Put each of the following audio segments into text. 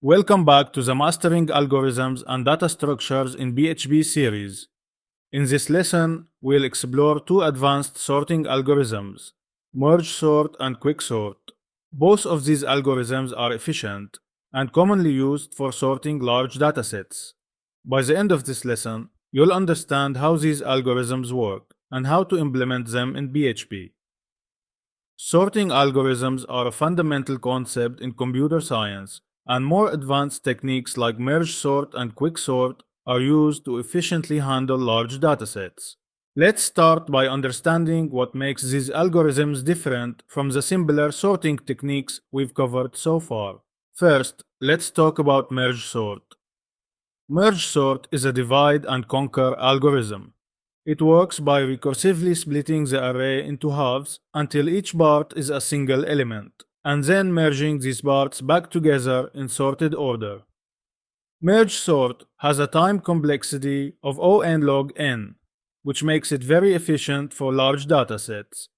Welcome back to the Mastering Algorithms and Data Structures in PHP series. In this lesson, we'll explore two advanced sorting algorithms, merge sort and quick sort. Both of these algorithms are efficient and commonly used for sorting large datasets. By the end of this lesson, you'll understand how these algorithms work and how to implement them in PHP. Sorting algorithms are a fundamental concept in computer science, and more advanced techniques like merge sort and quick sort are used to efficiently handle large datasets. Let's start by understanding what makes these algorithms different from the simpler sorting techniques we've covered so far. First, let's talk about merge sort. Merge sort is a divide and conquer algorithm. It works by recursively splitting the array into halves until each part is a single element, and then merging these parts back together in sorted order. Merge sort has a time complexity of O(n) log n, which makes it very efficient for large datasets.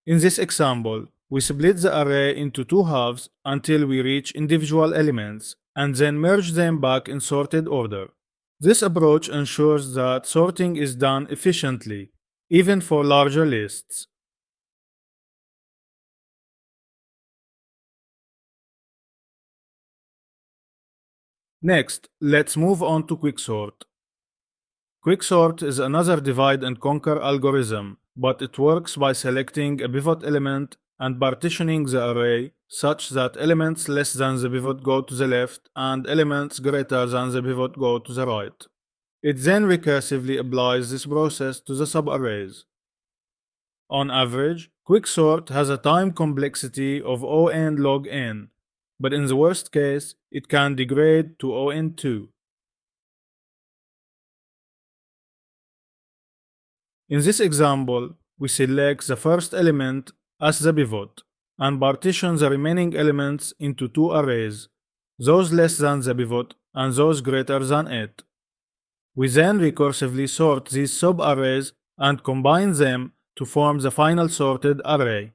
In this example, we split the array into two halves until we reach individual elements, and then merge them back in sorted order. This approach ensures that sorting is done efficiently, even for larger lists. Next, let's move on to quicksort. Quicksort is another divide and conquer algorithm, but it works by selecting a pivot element and partitioning the array such that elements less than the pivot go to the left and elements greater than the pivot go to the right. It then recursively applies this process to the subarrays. On average, quicksort has a time complexity of O(n) log n, but in the worst case, it can degrade to O(n)2. In this example, we select the first element as the pivot and partition the remaining elements into two arrays, those less than the pivot and those greater than it. We then recursively sort these subarrays and combine them to form the final sorted array.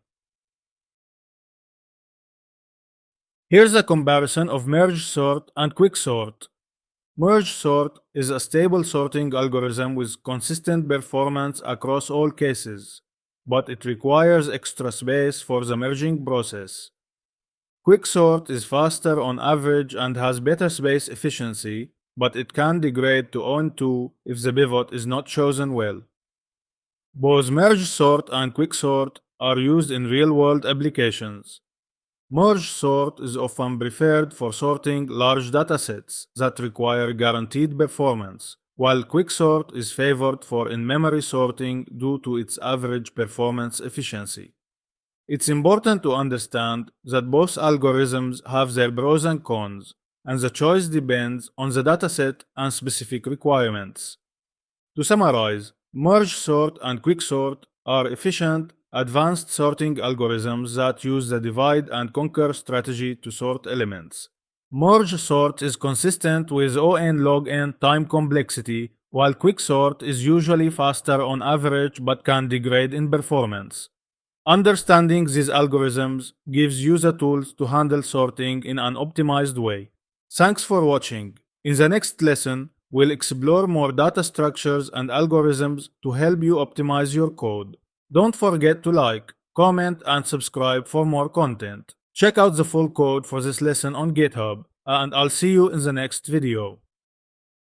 Here's a comparison of merge sort and quick sort. Merge sort is a stable sorting algorithm with consistent performance across all cases, but it requires extra space for the merging process. Quick sort is faster on average and has better space efficiency, but it can degrade to O(n)2 if the pivot is not chosen well. Both merge sort and quick sort are used in real-world applications. Merge sort is often preferred for sorting large datasets that require guaranteed performance, while quick sort is favored for in-memory sorting due to its average performance efficiency. It's important to understand that both algorithms have their pros and cons, and the choice depends on the dataset and specific requirements. To summarize, merge sort and quick sort are efficient, advanced sorting algorithms that use the divide and conquer strategy to sort elements. Merge sort is consistent with O(n) log n time complexity, while quick sort is usually faster on average but can degrade in performance. Understanding these algorithms gives you the tools to handle sorting in an optimized way. Thanks for watching. In the next lesson, we'll explore more data structures and algorithms to help you optimize your code. Don't forget to like, comment, and subscribe for more content. Check out the full code for this lesson on GitHub, and I'll see you in the next video.